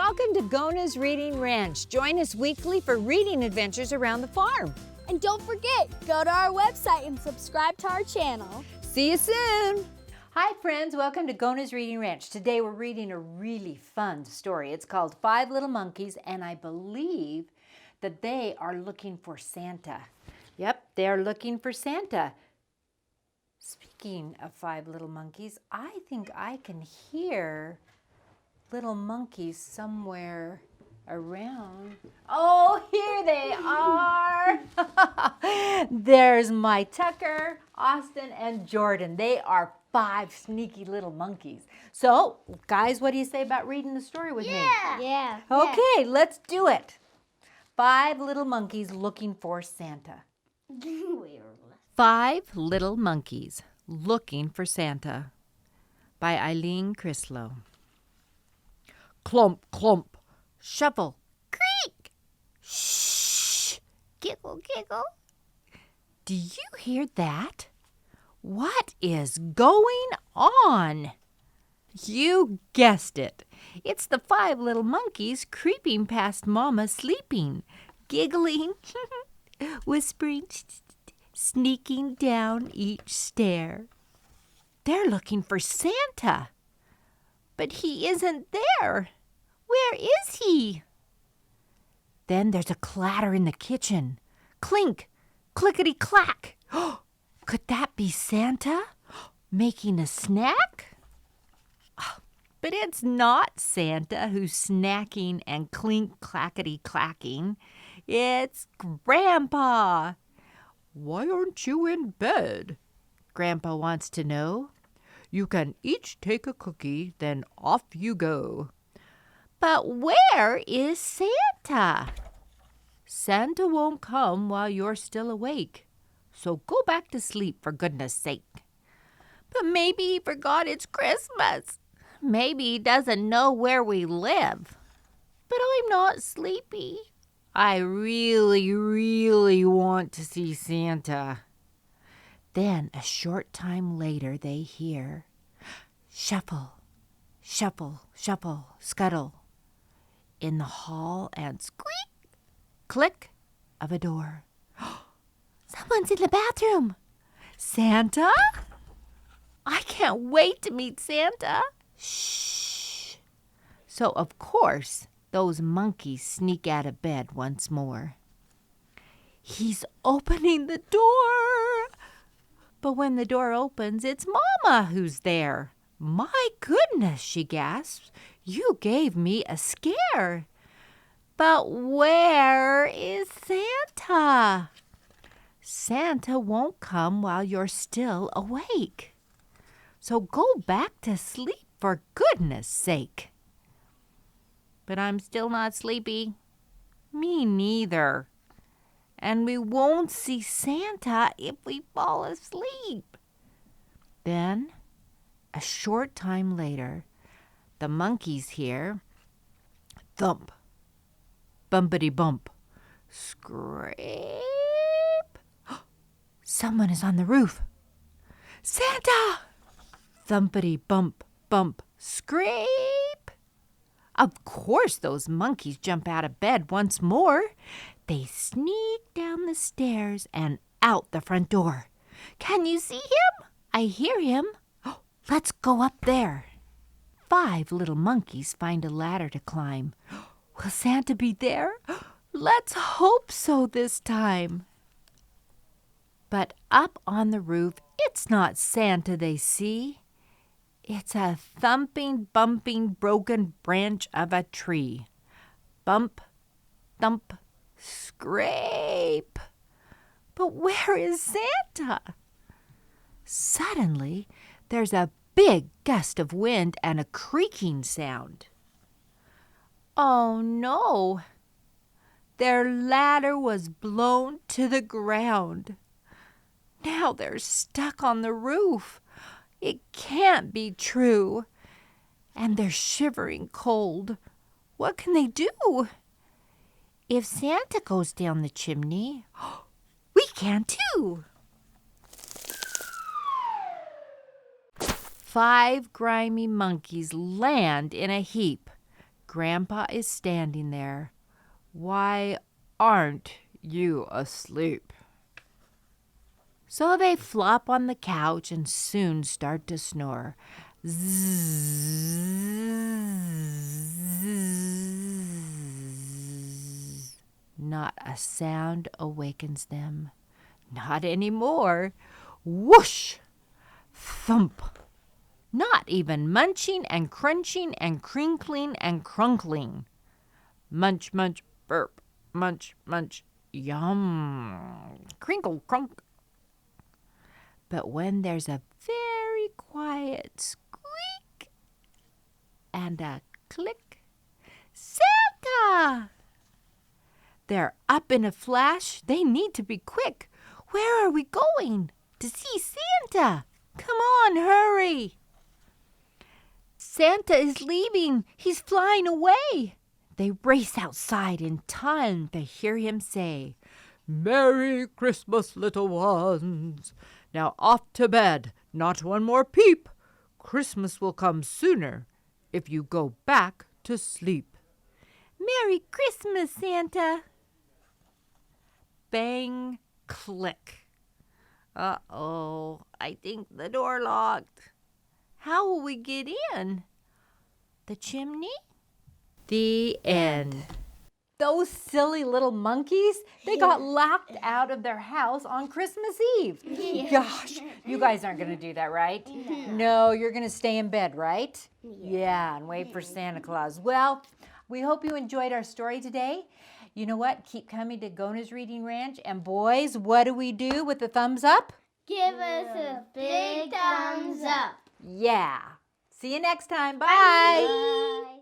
welcome to Gona's Reading Ranch. Join us weekly for reading adventures around the farm. And don't forget, go to our website and subscribe to our channel. See you soon. Hi friends, welcome to Gona's Reading Ranch. Today we're reading a really fun story. It's called Five Little Monkeys, and I believe that they are looking for Santa. Yep, they're looking for Santa. Speaking of five little monkeys, I think I can hear little monkeys somewhere around. Oh, here they are. There's my Tucker, Austin, and Jordan. They are five sneaky little monkeys. So, guys, what do you say about reading the story with me? Yeah. Okay, let's do it. Five little monkeys looking for Santa. Five Little Monkeys Looking for Santa by Eileen Crislow. Clump, clump, shuffle, creak, shh, giggle, giggle. Do you hear that? What is going on? You guessed it. It's the five little monkeys creeping past Mama sleeping, giggling, whispering, sneaking down each stair. They're looking for Santa, but he isn't there. Where is he? Then there's a clatter in the kitchen. Clink, clickety-clack. Could that be Santa making a snack? But it's not Santa who's snacking and clink-clackety-clacking. It's Grandpa. Why aren't you in bed? Grandpa wants to know. You can each take a cookie, then off you go. But where is Santa? Santa won't come while you're still awake, so go back to sleep for goodness sake. But maybe he forgot it's Christmas. Maybe he doesn't know where we live. But I'm not sleepy. I really, really want to see Santa. Then a short time later they hear, shuffle, shuffle, shuffle, scuttle, in the hall and squeak, click of a door. Someone's in the bathroom. Santa? I can't wait to meet Santa. Shh. So, of course, those monkeys sneak out of bed once more. He's opening the door. But when the door opens, it's Mama who's there. My goodness, she gasps. You gave me a scare. But where is Santa? Santa won't come while you're still awake. So go back to sleep for goodness sake. But I'm still not sleepy. Me neither. And we won't see Santa if we fall asleep. Then, a short time later, the monkeys hear thump, bumpity bump, scrape. Someone is on the roof. Santa! Thumpity bump, bump, scrape. Of course those monkeys jump out of bed once more. They sneak down the stairs and out the front door. Can you see him? I hear him. Let's go up there. Five little monkeys find a ladder to climb. Will Santa be there? Let's hope so this time. But up on the roof, it's not Santa they see. It's a thumping, bumping, broken branch of a tree. Bump, thump, scrape. But where is Santa? Suddenly, there's a big gust of wind and a creaking sound. Oh no! Their ladder was blown to the ground. Now they're stuck on the roof. It can't be true. And they're shivering cold. What can they do? If Santa goes down the chimney, we can too. Five grimy monkeys land in a heap. Grandpa is standing there. Why aren't you asleep? So they flop on the couch and soon start to snore. Zzz. Not a sound awakens them. Not anymore. Whoosh! Thump! Not even munching and crunching and crinkling and crunkling. Munch, munch, burp. Munch, munch, yum. Crinkle, crunk. But when there's a very quiet squeak and a click, Santa! They're up in a flash. They need to be quick. Where are we going? To see Santa. Come on, hurry. Santa is leaving. He's flying away. They race outside in time to hear him say, "Merry Christmas, little ones. Now off to bed. Not one more peep. Christmas will come sooner if you go back to sleep." Merry Christmas, Santa. Bang, click. Uh-oh, I think the door locked. How will we get in? The chimney? The end. Those silly little monkeys, they got locked out of their house on Christmas Eve. Gosh, you guys aren't going to do that, right? No, you're going to stay in bed, right? Yeah, and wait for Santa Claus. Well, we hope you enjoyed our story today. You know what? Keep coming to Gona's Reading Ranch. And boys, what do we do with the thumbs up? Give us a big thumbs up. Yeah. See you next time. Bye. Bye.